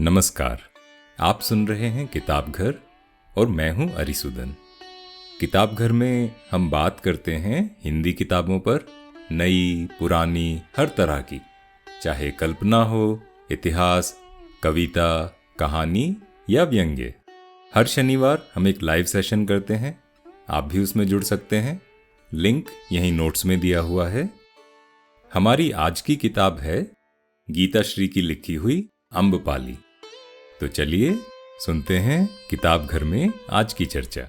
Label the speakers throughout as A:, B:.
A: नमस्कार। आप सुन रहे हैं किताब घर और मैं हूं अरिसुदन। किताब घर में हम बात करते हैं हिंदी किताबों पर, नई पुरानी हर तरह की, चाहे कल्पना हो, इतिहास, कविता, कहानी या व्यंग्य। हर शनिवार हम एक लाइव सेशन करते हैं, आप भी उसमें जुड़ सकते हैं। लिंक यहीं नोट्स में दिया हुआ है। हमारी आज की किताब है गीता श्री की लिखी हुई अम्बपाली। तो चलिए सुनते हैं किताब घर में आज की चर्चा।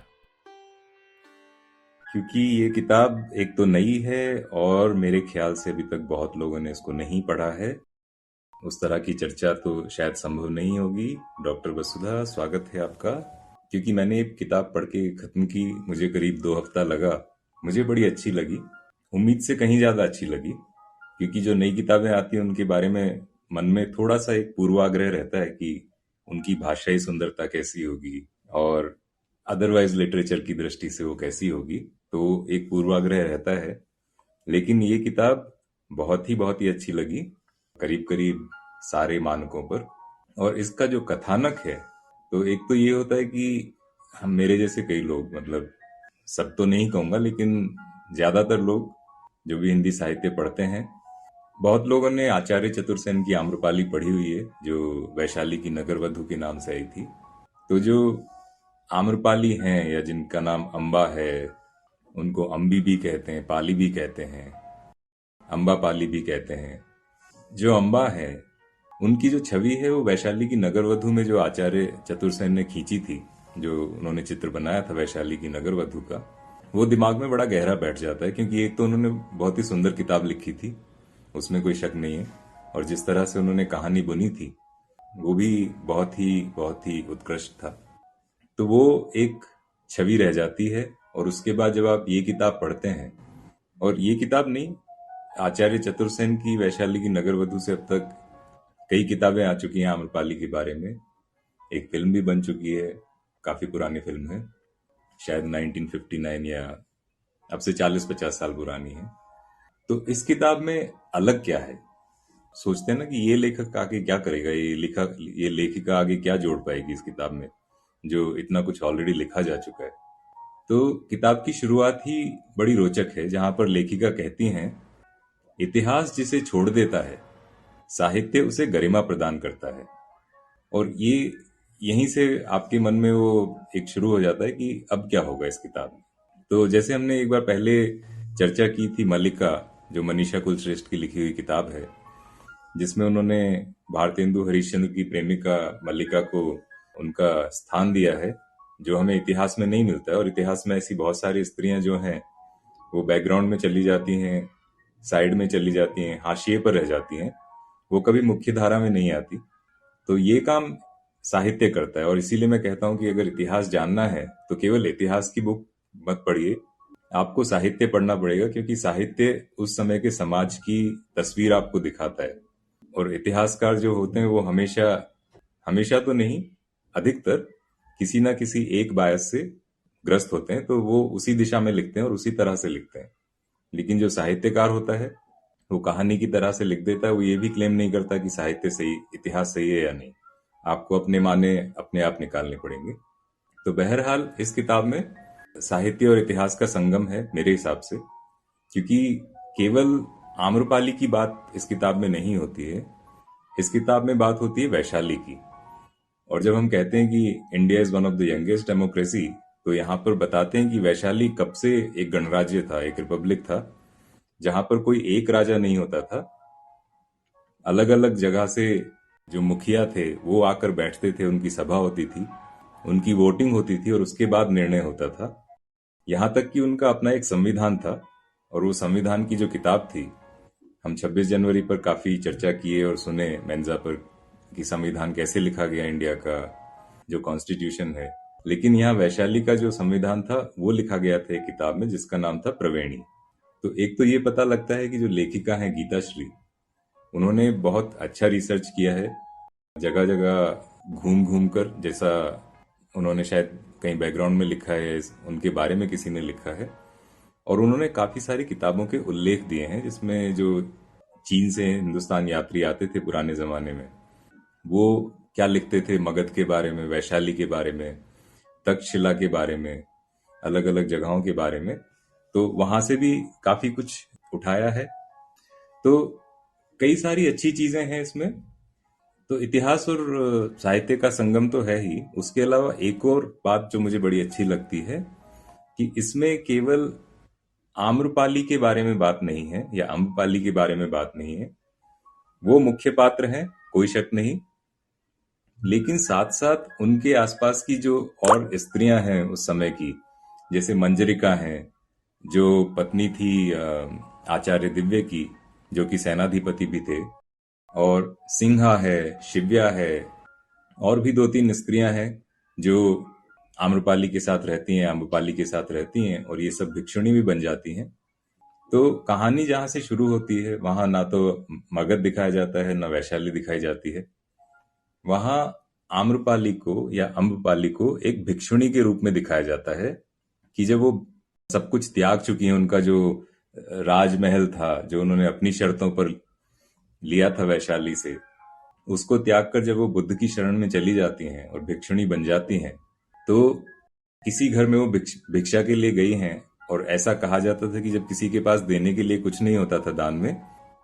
A: क्योंकि ये किताब एक तो नई है और मेरे ख्याल से अभी तक बहुत लोगों ने इसको नहीं पढ़ा है, उस तरह की चर्चा तो शायद संभव नहीं होगी। डॉक्टर वसुधा, स्वागत है आपका। क्योंकि मैंने एक किताब पढ़ के खत्म की, मुझे करीब 2 हफ्ता लगा, मुझे बड़ी अच्छी लगी, उम्मीद से कहीं ज्यादा अच्छी लगी। क्योंकि जो नई किताबें आती हैं उनके बारे में मन में थोड़ा सा एक पूर्वाग्रह रहता है कि उनकी भाषाई सुंदरता कैसी होगी और अदरवाइज लिटरेचर की दृष्टि से वो कैसी होगी, तो एक पूर्वाग्रह रहता है। लेकिन ये किताब बहुत ही अच्छी लगी, करीब करीब सारे मानकों पर। और इसका जो कथानक है, तो एक तो ये होता है कि हम मेरे जैसे कई लोग, मतलब सब तो नहीं कहूंगा लेकिन ज्यादातर लोग जो भी हिंदी साहित्य पढ़ते हैं, बहुत लोगों ने आचार्य चतुर्सेन की आम्रपाली पढ़ी हुई है, जो वैशाली की नगरवधु के नाम से आई थी। तो जो आम्रपाली हैं या जिनका नाम अम्बा है, उनको अम्बी भी कहते हैं, पाली भी कहते हैं, अम्बा पाली भी कहते हैं। जो अम्बा है, उनकी जो छवि है वो वैशाली की नगरवधु में जो आचार्य चतुर्सेन ने खींची थी, जो उन्होंने चित्र बनाया था वैशाली की नगरवधु का, वो दिमाग में बड़ा गहरा बैठ जाता है। क्योंकि एक तो उन्होंने बहुत ही सुंदर किताब लिखी थी, उसमें कोई शक नहीं है, और जिस तरह से उन्होंने कहानी बुनी थी वो भी बहुत ही उत्कृष्ट था। तो वो एक छवि रह जाती है। और उसके बाद जब आप ये किताब पढ़ते हैं, और ये किताब नहीं, आचार्य चतुर्सेन की वैशाली की नगरवधु से अब तक कई किताबें आ चुकी हैं आम्रपाली के बारे में। एक फिल्म भी बन चुकी है, काफी पुरानी फिल्म है, शायद 1959 या अब से 40-50 साल पुरानी है। तो इस किताब में अलग क्या है? सोचते हैं ना कि ये लेखक आगे क्या करेगा, ये लेखिका आगे क्या जोड़ पाएगी इस किताब में, जो इतना कुछ ऑलरेडी लिखा जा चुका है। तो किताब की शुरुआत ही बड़ी रोचक है, जहां पर लेखिका कहती हैं, इतिहास जिसे छोड़ देता है, साहित्य उसे गरिमा प्रदान करता है। और ये यहीं से आपके मन में वो एक शुरू हो जाता है कि अब क्या होगा इस किताब में। तो जैसे हमने एक बार पहले चर्चा की थी मल्लिका, जो मनीषा कुलश्रेष्ठ की लिखी हुई किताब है, जिसमें उन्होंने भारतेंदु हरिश्चंद्र की प्रेमिका मल्लिका को उनका स्थान दिया है, जो हमें इतिहास में नहीं मिलता है। और इतिहास में ऐसी बहुत सारी स्त्रियां जो हैं, वो बैकग्राउंड में चली जाती हैं, साइड में चली जाती हैं, हाशिए पर रह जाती हैं, वो कभी मुख्य धारा में नहीं आती। तो ये काम साहित्य करता है। और इसीलिए मैं कहता हूं कि अगर इतिहास जानना है तो केवल इतिहास की बुक मत पढ़िए, आपको साहित्य पढ़ना पड़ेगा। क्योंकि साहित्य उस समय के समाज की तस्वीर आपको दिखाता है। और इतिहासकार जो होते हैं वो हमेशा हमेशा तो नहीं, अधिकतर किसी ना किसी एक बायस से ग्रस्त होते हैं, तो वो उसी दिशा में लिखते हैं और उसी तरह से लिखते हैं। लेकिन जो साहित्यकार होता है, वो कहानी की तरह से लिख देता है। वो ये भी क्लेम नहीं करता कि साहित्य सही, इतिहास सही है या नहीं। आपको अपने माने अपने आप निकालने पड़ेंगे। तो बहरहाल इस किताब में साहित्य और इतिहास का संगम है मेरे हिसाब से। क्योंकि केवल आम्रपाली की बात इस किताब में नहीं होती है, इस किताब में बात होती है वैशाली की। और जब हम कहते हैं कि India is one of the youngest democracy, तो यहाँ पर बताते हैं कि वैशाली कब से एक गणराज्य था, एक रिपब्लिक था, जहां पर कोई एक राजा नहीं होता था। अलग अलग जगह से जो मुखिया थे वो आकर बैठते थे, उनकी सभा होती थी, उनकी वोटिंग होती थी और उसके बाद निर्णय होता था। यहाँ तक कि उनका अपना एक संविधान था। और वो संविधान की जो किताब थी, हम 26 जनवरी पर काफी चर्चा किए और सुने मेंजा पर कि संविधान कैसे लिखा गया, इंडिया का जो कॉन्स्टिट्यूशन है। लेकिन यहाँ वैशाली का जो संविधान था वो लिखा गया था एक किताब में, जिसका नाम था प्रवेणी। तो एक तो ये पता लगता है कि जो लेखिका है गीता श्री, उन्होंने बहुत अच्छा रिसर्च किया है, जगह जगह घूम घूम कर, जैसा उन्होंने शायद कहीं बैकग्राउंड में लिखा है, उनके बारे में किसी ने लिखा है। और उन्होंने काफी सारी किताबों के उल्लेख दिए हैं, जिसमें जो चीन से हिंदुस्तान यात्री आते थे पुराने जमाने में, वो क्या लिखते थे मगध के बारे में, वैशाली के बारे में, तक्षशिला के बारे में, अलग अलग जगहों के बारे में। तो वहां से भी काफी कुछ उठाया है। तो कई सारी अच्छी चीजें हैं इसमें। तो इतिहास और साहित्य का संगम तो है ही। उसके अलावा एक और बात जो मुझे बड़ी अच्छी लगती है कि इसमें केवल आम्रपाली के बारे में बात नहीं है या अम्रपाली के बारे में बात नहीं है। वो मुख्य पात्र हैं, कोई शक नहीं, लेकिन साथ साथ उनके आसपास की जो और स्त्रियां हैं उस समय की, जैसे मंजरिका हैं जो पत्नी थी आचार्य दिव्य की, जो कि सेनाधिपति भी थे, और सिंहा है, शिव्या है, और भी दो तीन स्त्रियां हैं जो आम्रपाली के साथ रहती हैं, आम्रपाली के साथ रहती हैं, और ये सब भिक्षुणी भी बन जाती हैं। तो कहानी जहां से शुरू होती है वहां ना तो मगध दिखाया जाता है ना वैशाली दिखाई जाती है। वहां आम्रपाली को या अम्रपाली को एक भिक्षुणी के रूप में दिखाया जाता है कि जब वो सब कुछ त्याग चुकी हैं, उनका जो राजमहल था जो उन्होंने अपनी शर्तों पर लिया था वैशाली से, उसको त्याग कर जब वो बुद्ध की शरण में चली जाती हैं और भिक्षुणी बन जाती हैं, तो किसी घर में वो भिक्षा के लिए गई हैं। और ऐसा कहा जाता था कि जब किसी के पास देने के लिए कुछ नहीं होता था दान में,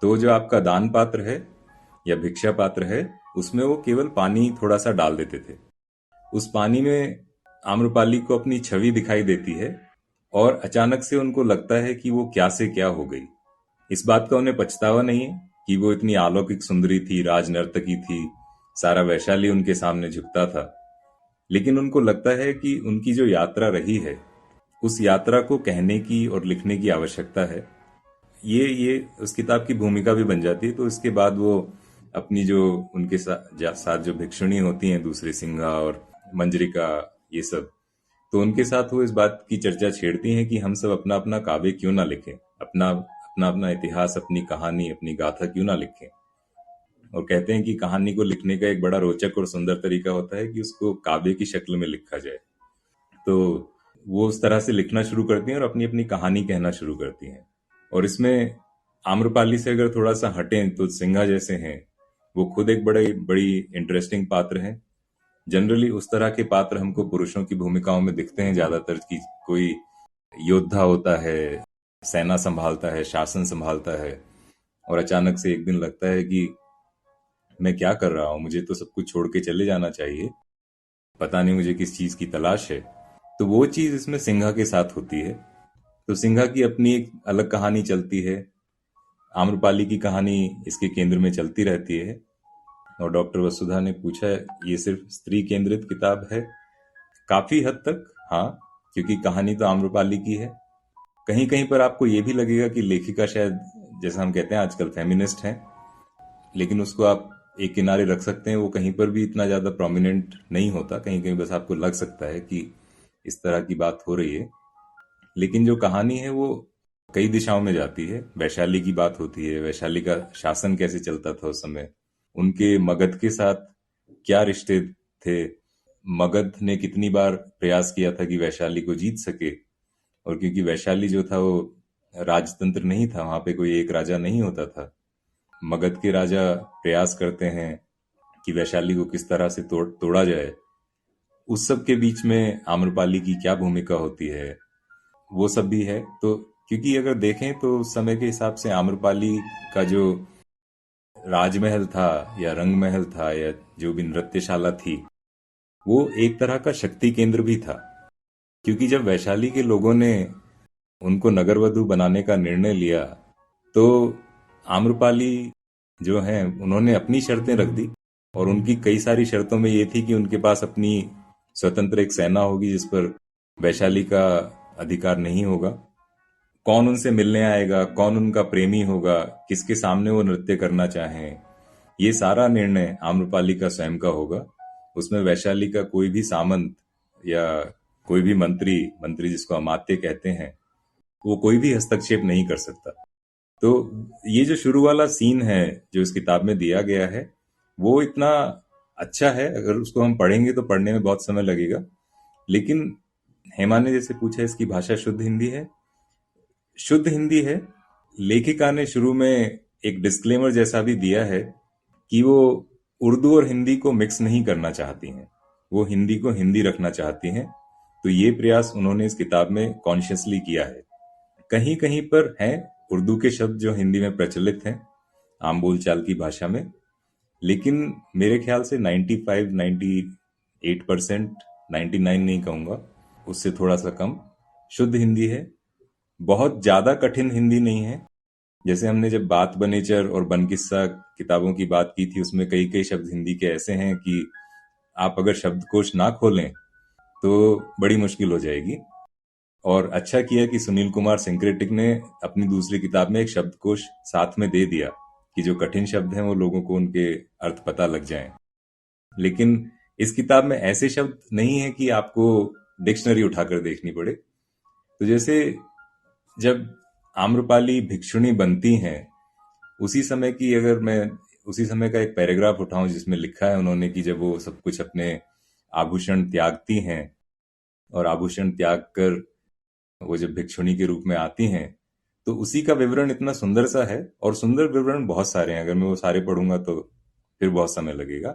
A: तो जो आपका दान पात्र है या भिक्षा पात्र है उसमें वो केवल पानी थोड़ा सा डाल देते थे। उस पानी में आम्रपाली को अपनी छवि दिखाई देती है और अचानक से उनको लगता है कि वो क्या से क्या हो गई। इस बात का उन्हें पछतावा नहीं है कि वो इतनी अलौकिक सुंदरी थी, राजनर्तकी थी, सारा वैशाली उनके सामने झुकता था, लेकिन उनको लगता है कि उनकी जो यात्रा रही है उस यात्रा को कहने की और लिखने की आवश्यकता है। ये उस किताब की भूमिका भी बन जाती है। तो इसके बाद वो अपनी जो उनके साथ जो भिक्षुणी होती हैं, दूसरे सिंघा और मंजरिका, ये सब, तो उनके साथ वो इस बात की चर्चा छेड़ती हैं कि हम सब अपना अपना काव्य क्यों ना लिखें, अपना अपना अपना इतिहास, अपनी कहानी, अपनी गाथा क्यों ना लिखें। और कहते हैं कि कहानी को लिखने का एक बड़ा रोचक और सुंदर तरीका होता है कि उसको काव्य की शक्ल में लिखा जाए। तो वो उस तरह से लिखना शुरू करती हैं और अपनी अपनी कहानी कहना शुरू करती हैं। और इसमें आम्रपाली से अगर थोड़ा सा हटें तो सिंघा जैसे हैं, वो खुद एक बड़े बड़ी इंटरेस्टिंग पात्र हैं। जनरली उस तरह के पात्र हमको पुरुषों की भूमिकाओं में दिखते हैं ज्यादातर, कि कोई योद्धा होता है, सेना संभालता है, शासन संभालता है, और अचानक से एक दिन लगता है कि मैं क्या कर रहा हूं, मुझे तो सब कुछ छोड़ के चले जाना चाहिए, पता नहीं मुझे किस चीज की तलाश है। तो वो चीज इसमें सिंघा के साथ होती है। तो सिंघा की अपनी एक अलग कहानी चलती है, आम्रपाली की कहानी इसके केंद्र में चलती रहती है। और डॉक्टर वसुधा ने पूछा, ये सिर्फ स्त्री केंद्रित किताब है? काफी हद तक हाँ, क्योंकि कहानी तो आम्रपाली की है। कहीं कहीं पर आपको ये भी लगेगा कि लेखिका शायद, जैसा हम कहते हैं आजकल, फेमिनिस्ट हैं, लेकिन उसको आप एक किनारे रख सकते हैं। वो कहीं पर भी इतना ज्यादा प्रोमिनेंट नहीं होता, कहीं कहीं बस आपको लग सकता है कि इस तरह की बात हो रही है। लेकिन जो कहानी है वो कई दिशाओं में जाती है। वैशाली की बात होती है, वैशाली का शासन कैसे चलता था उस समय, उनके मगध के साथ क्या रिश्ते थे, मगध ने कितनी बार प्रयास किया था कि वैशाली को जीत सके। और क्योंकि वैशाली जो था वो राजतंत्र नहीं था, वहां पे कोई एक राजा नहीं होता था, मगध के राजा प्रयास करते हैं कि वैशाली को किस तरह से तोड़ा जाए। उस सब के बीच में आम्रपाली की क्या भूमिका होती है, वो सब भी है। तो क्योंकि अगर देखें तो उस समय के हिसाब से आम्रपाली का जो राजमहल था या रंग महल था या जो भी नृत्यशाला थी, वो एक तरह का शक्ति केंद्र भी था। क्योंकि जब वैशाली के लोगों ने उनको नगरवधु बनाने का निर्णय लिया, तो आम्रपाली जो हैं उन्होंने अपनी शर्तें रख दी। और उनकी कई सारी शर्तों में ये थी कि उनके पास अपनी स्वतंत्र एक सेना होगी जिस पर वैशाली का अधिकार नहीं होगा, कौन उनसे मिलने आएगा, कौन उनका प्रेमी होगा, किसके सामने वो नृत्य करना चाहें, ये सारा निर्णय आम्रपाली का स्वयं का होगा। उसमें वैशाली का कोई भी सामंत या कोई भी मंत्री, मंत्री जिसको अमात्य कहते हैं, वो कोई भी हस्तक्षेप नहीं कर सकता। तो ये जो शुरू वाला सीन है जो इस किताब में दिया गया है, वो इतना अच्छा है, अगर उसको हम पढ़ेंगे तो पढ़ने में बहुत समय लगेगा। लेकिन हेमा ने जैसे पूछा, इसकी भाषा शुद्ध हिंदी है? शुद्ध हिंदी है। लेखिका ने शुरू में एक डिस्क्लेमर जैसा भी दिया है कि वो उर्दू और हिंदी को मिक्स नहीं करना चाहती हैं, वो हिंदी को हिंदी रखना चाहती हैं। तो ये प्रयास उन्होंने इस किताब में कॉन्शियसली किया है। कहीं कहीं पर हैं उर्दू के शब्द जो हिंदी में प्रचलित हैं आम बोलचाल की भाषा में, लेकिन मेरे ख्याल से 95, 98%, 99 नहीं कहूंगा, उससे थोड़ा सा कम शुद्ध हिंदी है। बहुत ज्यादा कठिन हिंदी नहीं है। जैसे हमने जब बात बनेचर और बन किस्सा किताबों की बात की थी, उसमें कई कई शब्द हिंदी के ऐसे हैं कि आप अगर शब्दकोश ना खोलें तो बड़ी मुश्किल हो जाएगी। और अच्छा किया कि सुनील कुमार सिंक्रेटिक ने अपनी दूसरी किताब में एक शब्दकोश साथ में दे दिया कि जो कठिन शब्द हैं वो लोगों को उनके अर्थ पता लग जाएं। लेकिन इस किताब में ऐसे शब्द नहीं है कि आपको डिक्शनरी उठाकर देखनी पड़े। तो जैसे जब आम्रपाली भिक्षुणी बनती हैं, उसी समय की अगर मैं उसी समय का एक पैराग्राफ उठाऊं जिसमें लिखा है उन्होंने कि जब वो सब कुछ अपने आभूषण त्यागती हैं और आभूषण त्याग कर वो जब भिक्षुणी के रूप में आती हैं, तो उसी का विवरण इतना सुंदर सा है। और सुंदर विवरण बहुत सारे हैं, अगर मैं वो सारे पढ़ूंगा तो फिर बहुत समय लगेगा।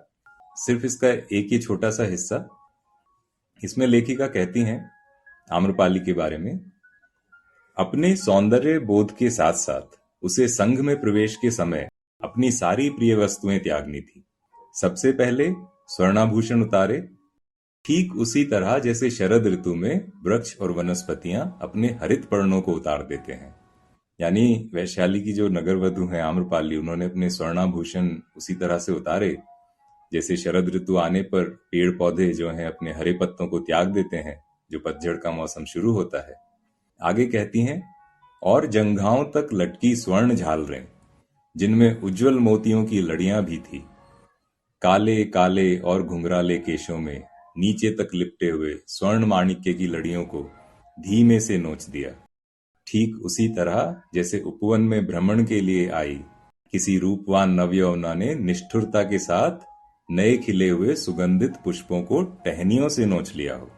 A: सिर्फ इसका एक ही छोटा सा हिस्सा। इसमें लेखिका कहती हैं आम्रपाली के बारे में, अपने सौंदर्य बोध के साथ साथ उसे संघ में प्रवेश के समय अपनी सारी प्रिय वस्तुएं त्यागनी थी। सबसे पहले स्वर्णाभूषण उतारे, ठीक उसी तरह जैसे शरद ऋतु में वृक्ष और वनस्पतियां अपने हरित पर्णों को उतार देते हैं। यानी वैशाली की जो नगर वधु है आम्रपाली, उन्होंने अपने स्वर्णाभूषण उसी तरह से उतारे जैसे शरद ऋतु आने पर पेड़ पौधे जो हैं अपने हरे पत्तों को त्याग देते हैं, जो पतझड़ का मौसम शुरू होता है। आगे कहती हैं, और जंघाओं तक लटकी स्वर्ण झालरें जिनमें उज्जवल मोतियों की लड़ियां भी थी, काले काले और घुंघराले केशों में नीचे तक लिपटे हुए स्वर्ण माणिक्य की लड़ियों को धीमे से नोच दिया, ठीक उसी तरह जैसे उपवन में भ्रमण के लिए आई किसी रूपवान नवयौवना ने निष्ठुरता के साथ नए खिले हुए सुगंधित पुष्पों को टहनियों से नोच लिया हो।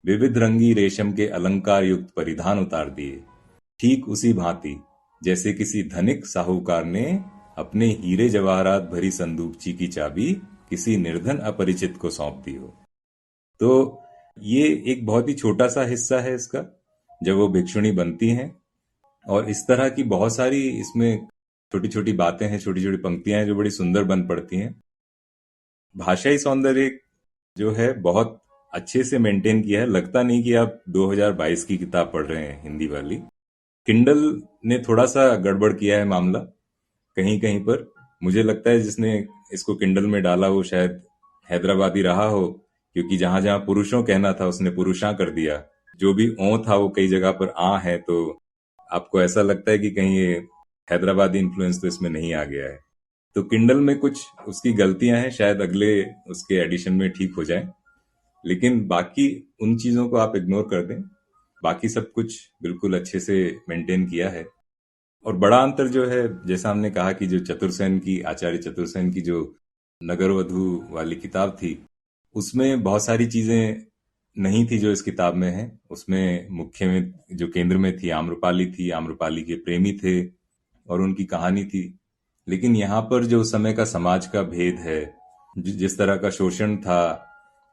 A: विविध रंगी रेशम के अलंकार युक्त परिधान उतार दिए, ठीक उसी भांति जैसे किसी धनिक साहूकार ने अपने हीरे जवाहरात भरी संदूकची की चाबी किसी निर्धन अपरिचित को सौंप दी हो। तो ये एक बहुत ही छोटा सा हिस्सा है इसका, जब वो भिक्षुणी बनती हैं। और इस तरह की बहुत सारी इसमें छोटी छोटी बातें हैं, छोटी छोटी पंक्तियां हैं जो बड़ी सुंदर बन पड़ती हैं। भाषाई सौंदर्य जो है बहुत अच्छे से मेंटेन किया है। लगता नहीं कि आप 2022 की किताब पढ़ रहे हैं हिंदी वाली। किंडल ने थोड़ा सा गड़बड़ किया है मामला कहीं कहीं पर। मुझे लगता है जिसने इसको किंडल में डाला वो शायद हैदराबादी रहा हो, क्योंकि जहां जहां पुरुषों कहना था उसने पुरुषां कर दिया। जो भी ओ था वो कई जगह पर आ है, तो आपको ऐसा लगता है कि कहीं ये हैदराबादी इन्फ्लुएंस तो इसमें नहीं आ गया है। तो किंडल में कुछ उसकी गलतियां हैं, शायद अगले उसके एडिशन में ठीक हो जाए, लेकिन बाकी उन चीजों को आप इग्नोर कर दें। बाकी सब कुछ बिल्कुल अच्छे से मेंटेन किया है। और बड़ा अंतर जो है, जैसा हमने कहा कि जो चतुर्सेन की, आचार्य चतुर्सेन की जो नगर वधु वाली किताब थी, उसमें बहुत सारी चीजें नहीं थी जो इस किताब में है। उसमें मुख्य में जो केंद्र में थी आम्रपाली थी, आम्रपाली के प्रेमी थे और उनकी कहानी थी। लेकिन यहाँ पर जो उस समय का समाज का भेद है, जिस तरह का शोषण था,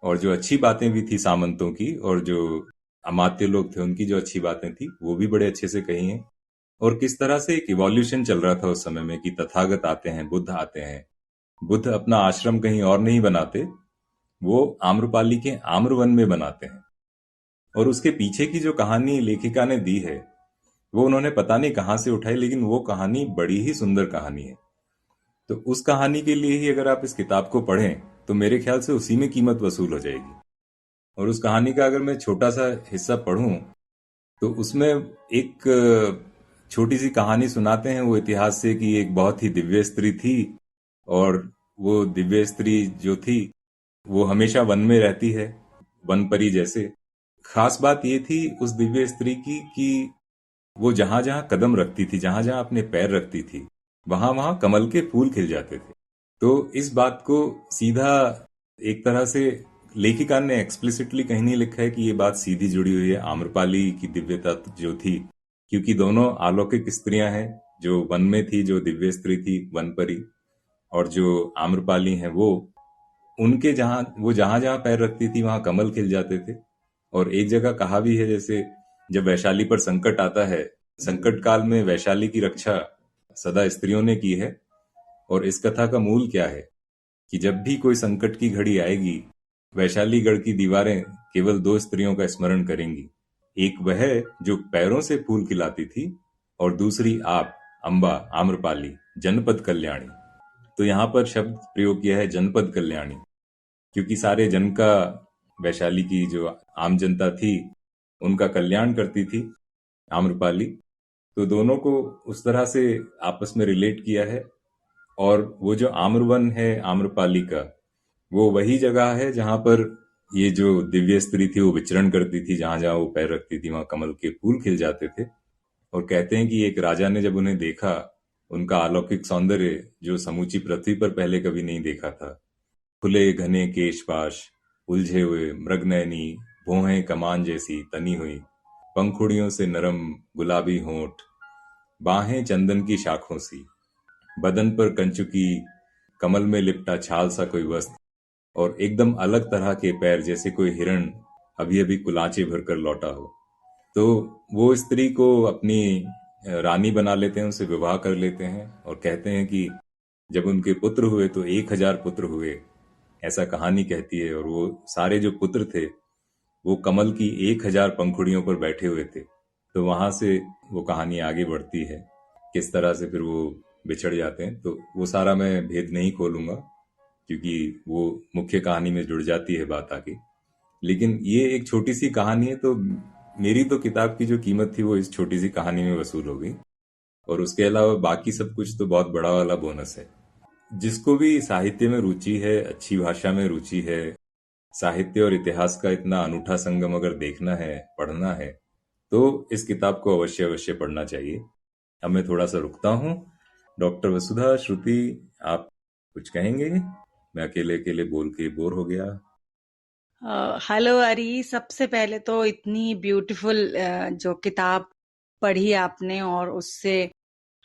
A: और जो अच्छी बातें भी थी सामंतों की, और जो अमात्य लोग थे उनकी जो अच्छी बातें थी वो भी बड़े अच्छे से कही हैं। और किस तरह से एक इवोल्यूशन चल रहा था उस समय में कि तथागत आते हैं, बुद्ध आते हैं। बुद्ध अपना आश्रम कहीं और नहीं बनाते, वो आम्रपाली के आम्रवन में बनाते हैं। और उसके पीछे की जो कहानी लेखिका ने दी है वो उन्होंने पता नहीं कहां से उठाई, लेकिन वो कहानी बड़ी ही सुंदर कहानी है। तो उस कहानी के लिए ही अगर आप इस किताब को पढ़ें तो मेरे ख्याल से उसी में कीमत वसूल हो जाएगी। और उस कहानी का अगर मैं छोटा सा हिस्सा पढ़ूं तो उसमें एक छोटी सी कहानी सुनाते हैं वो इतिहास से कि एक बहुत ही दिव्य स्त्री थी, और वो दिव्य स्त्री जो थी वो हमेशा वन में रहती है, वन परी जैसे। खास बात ये थी उस दिव्य स्त्री की कि वो जहां जहां कदम रखती थी, जहां जहां अपने पैर रखती थी, वहां वहां कमल के फूल खिल जाते थे। तो इस बात को सीधा एक तरह से लेखिका ने एक्सप्लिसिटली कहीं नहीं लिखा है कि ये बात सीधी जुड़ी हुई है आम्रपाली की दिव्यता जो थी, क्योंकि दोनों अलौकिक स्त्रियां हैं, जो वन में थी, जो दिव्य स्त्री थी वन परी, और जो आम्रपाली हैं वो उनके जहां जहां पैर रखती थी वहां कमल खिल जाते थे। और एक जगह कहा भी है, जैसे जब वैशाली पर संकट आता है, संकट काल में वैशाली की रक्षा सदा स्त्रियों ने की है। और इस कथा का मूल क्या है कि जब भी कोई संकट की घड़ी आएगी, वैशालीगढ़ की दीवारें केवल दो स्त्रियों का स्मरण करेंगी। एक वह जो पैरों से फूल खिलाती थी, और दूसरी आप, अम्बा आम्रपाली, जनपद कल्याणी। तो यहाँ पर शब्द प्रयोग किया है जनपद कल्याणी, क्योंकि सारे जन का, वैशाली की जो आम जनता थी उनका कल्याण करती थी आम्रपाली। तो दोनों को उस तरह से आपस में रिलेट किया है। और वो जो आम्रवन है आम्रपाली का, वो वही जगह है जहां पर ये जो दिव्य स्त्री थी वो विचरण करती थी। जहां जहां वो पैर रखती थी वहां कमल के फूल खिल जाते थे। और कहते हैं कि एक राजा ने जब उन्हें देखा, उनका अलौकिक सौंदर्य जो समूची पृथ्वी पर पहले कभी नहीं देखा था, खुले घने केशपाश, उलझे हुए मृगनयनी, भौहें कमान जैसी तनी हुई, पंखुड़ियों से नरम गुलाबी होंठ, बाहें चंदन की शाखों सी, बदन पर कंचुकी कमल में लिपटा छाल सा कोई वस्त्र, और एकदम अलग तरह के पैर, जैसे कोई हिरण अभी अभी कुलांचे भरकर लौटा हो। तो वो स्त्री को अपनी रानी बना लेते हैं, उनसे विवाह कर लेते हैं। और कहते हैं कि जब उनके पुत्र हुए तो 1000 पुत्र हुए, ऐसा कहानी कहती है। और वो सारे जो पुत्र थे वो कमल की 1000 पंखुड़ियों पर बैठे हुए थे। तो वहां से वो कहानी आगे बढ़ती है, किस तरह से फिर वो बिछड़ जाते हैं। तो वो सारा मैं भेद नहीं खोलूंगा, क्योंकि वो मुख्य कहानी में जुड़ जाती है बात आगे। लेकिन ये एक छोटी सी कहानी है, तो मेरी तो किताब की जो कीमत थी वो इस छोटी सी कहानी में वसूल हो गई। और उसके अलावा बाकी सब कुछ तो बहुत बड़ा वाला बोनस है। जिसको भी साहित्य में रुचि है, अच्छी भाषा में रुचि है, साहित्य और इतिहास का इतना अनूठा संगम अगर देखना है, पढ़ना है, तो इस किताब को अवश्य अवश्य पढ़ना चाहिए। अब मैं थोड़ा सा रुकता हूँ। डॉक्टर वसुधा, श्रुति, आप कुछ कहेंगे? मैं अकेले अकेले बोल के बोर हो गया।
B: हेलो अरी, सबसे पहले तो इतनी ब्यूटीफुल जो किताब पढ़ी आपने और उससे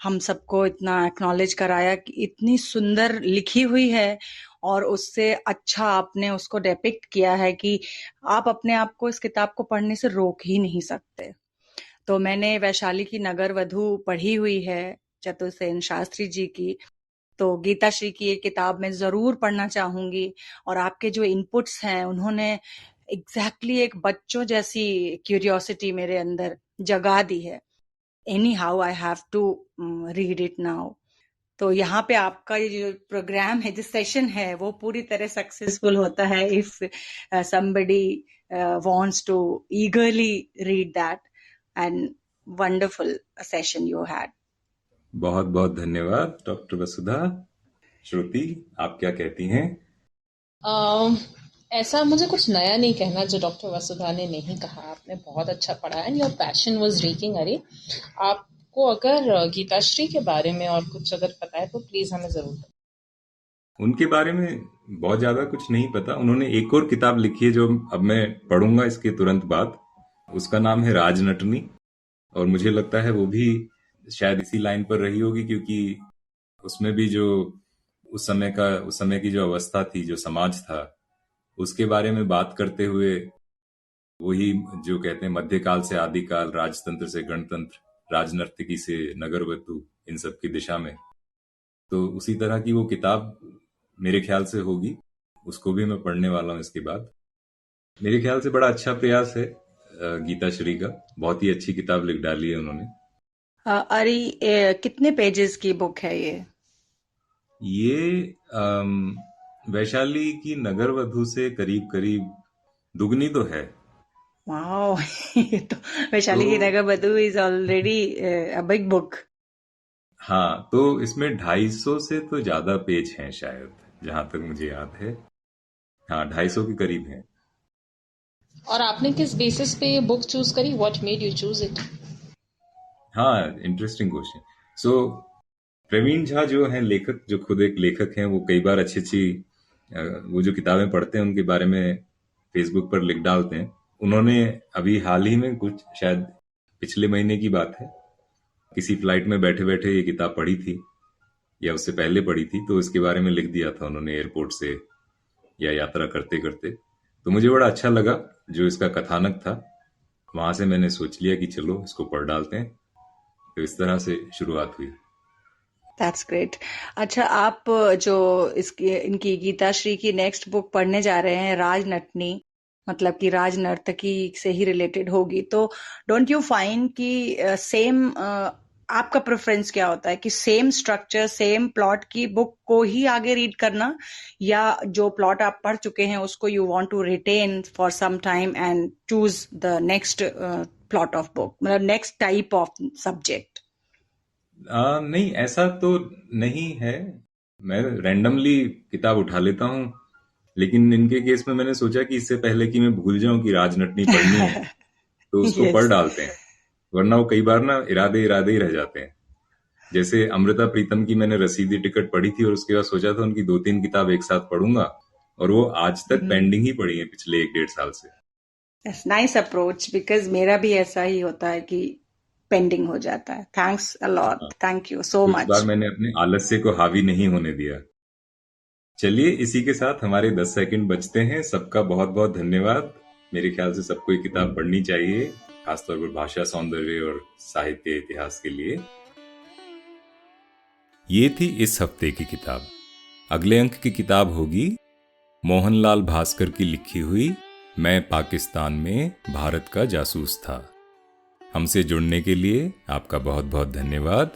B: हम सबको इतना एक्नॉलेज कराया कि इतनी सुंदर लिखी हुई है, और उससे अच्छा आपने उसको डेपिक्ट किया है कि आप अपने आप को इस किताब को पढ़ने से रोक ही नहीं सकते। तो मैंने वैशाली की नगर वधू पढ़ी हुई है, चतुर्सेन शास्त्री जी की। तो गीता श्री की ये किताब मैं जरूर पढ़ना चाहूंगी। और आपके जो इनपुट्स हैं उन्होंने एग्जैक्टली एक बच्चों जैसी क्यूरियोसिटी मेरे अंदर जगा दी है। Anyhow I have to read it now. तो यहाँ पे आपका ये जो प्रोग्राम है, जो सेशन है, वो पूरी तरह सक्सेसफुल होता है if somebody wants to eagerly read that, and wonderful session you had.
A: बहुत बहुत धन्यवाद डॉक्टर वसुधा। श्रुति, आप क्या कहती हैं?
C: अम, ऐसा मुझे कुछ नया नहीं कहना जो डॉक्टर वसुधा ने नहीं कहा। आपने बहुत अच्छा पढ़ा and your passion was reeking. अरे, आपको अगर गीताश्री के बारे में और कुछ अगर पता है तो प्लीज हमें जरूर बताएं।
A: उनके बारे में बहुत ज्यादा कुछ नहीं पता। उन्होंने एक और किताब लिखी है जो अब मैं पढ़ूंगा इसके तुरंत बाद। उसका नाम है राजनटनी। और मुझे लगता है वो भी शायद इसी लाइन पर रही होगी, क्योंकि उसमें भी जो उस समय की जो अवस्था थी, जो समाज था, उसके बारे में बात करते हुए वही जो कहते हैं मध्यकाल से आदिकाल, राजतंत्र से गणतंत्र, राजनर्तकी से नगरवधु, इन सब की दिशा में। तो उसी तरह की वो किताब मेरे ख्याल से होगी। उसको भी मैं पढ़ने वाला हूँ इसके बाद। मेरे ख्याल से बड़ा अच्छा प्रयास है गीता श्री का। बहुत ही अच्छी किताब लिख डाली है उन्होंने।
B: अरी, कितने पेजेस की बुक है ये?
A: ये वैशाली की नगर वधु से करीब करीब दुगनी तो है।
B: वाओ ये तो वैशाली की नगर वधु is already a big book.
A: हाँ, तो इसमें 250 से तो ज्यादा पेज हैं शायद, जहां तक मुझे याद है। हाँ, 250 के करीब हैं।
C: और आपने किस बेसिस पे ये बुक चूज करी? What made you choose it?
A: हाँ, इंटरेस्टिंग क्वेश्चन। सो प्रवीण झा जो हैं लेखक, जो खुद एक लेखक हैं, वो कई बार अच्छी अच्छी वो जो किताबें पढ़ते हैं उनके बारे में फेसबुक पर लिख डालते हैं। उन्होंने अभी हाल ही में, कुछ शायद पिछले महीने की बात है, किसी फ्लाइट में बैठे बैठे ये किताब पढ़ी थी। या उससे पहले पढ़ी थी, तो इसके बारे में लिख दिया था उन्होंने एयरपोर्ट से या यात्रा करते करते। तो मुझे बड़ा अच्छा लगा जो इसका कथानक था। वहां से मैंने सोच लिया कि चलो इसको पढ़ डालते हैं। तो इस तरह से शुरुआत हुई।
B: That's great. अच्छा, आप जो इसकी इनकी गीताश्री की नेक्स्ट बुक पढ़ने जा रहे हैं, राजनटनी, मतलब कि राज नर्तकी से ही रिलेटेड होगी, तो डोंट यू फाइंड कि सेम आपका प्रेफरेंस क्या होता है कि सेम स्ट्रक्चर सेम प्लॉट की बुक को ही आगे रीड करना, या जो प्लॉट आप पढ़ चुके हैं उसको you want to retain for some time and choose the next plot of book, मतलब नेक्स्ट टाइप ऑफ सब्जेक्ट?
A: नहीं, ऐसा तो नहीं है। मैं रैंडमली किताब उठा लेता हूँ, लेकिन इनके केस में मैंने सोचा कि इससे पहले कि मैं भूल जाऊं कि राजनटनी पढ़नी है, तो उसको पढ़
B: यस।
A: डालते हैं। वरना वो कई बार ना इरादे इरादे ही रह जाते हैं। जैसे अमृता प्रीतम की मैंने रसीदी टिकट पढ़ी थी और उसके बाद सोचा था उनकी 2-3 किताब एक साथ पढ़ूंगा, और वो आज तक पेंडिंग ही पड़ी है पिछले 1-1.5 साल से।
B: नाइस अप्रोच, बिकॉज मेरा भी ऐसा ही होता है कि पेंडिंग हो जाता है। थैंक्स अ लॉट,
A: हाँ,
B: थैंक यू सो
A: तो इस बार
B: मच।
A: मैंने अपने आलस्य को हावी नहीं होने दिया। चलिए, इसी के साथ हमारे 10 सेकंड बचते हैं। सबका बहुत बहुत धन्यवाद। मेरे ख्याल से सबको ये किताब पढ़नी चाहिए, खासतौर पर भाषा सौंदर्य और साहित्य इतिहास के लिए। ये थी इस हफ्ते की किताब। अगले अंक की किताब होगी मोहनलाल भास्कर की लिखी हुई मैं पाकिस्तान में भारत का जासूस था। हमसे जुड़ने के लिए आपका बहुत बहुत धन्यवाद।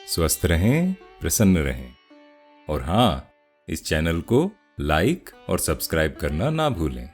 A: स्वस्थ रहें, प्रसन्न रहें, और हाँ, इस चैनल को लाइक और सब्सक्राइब करना ना भूलें।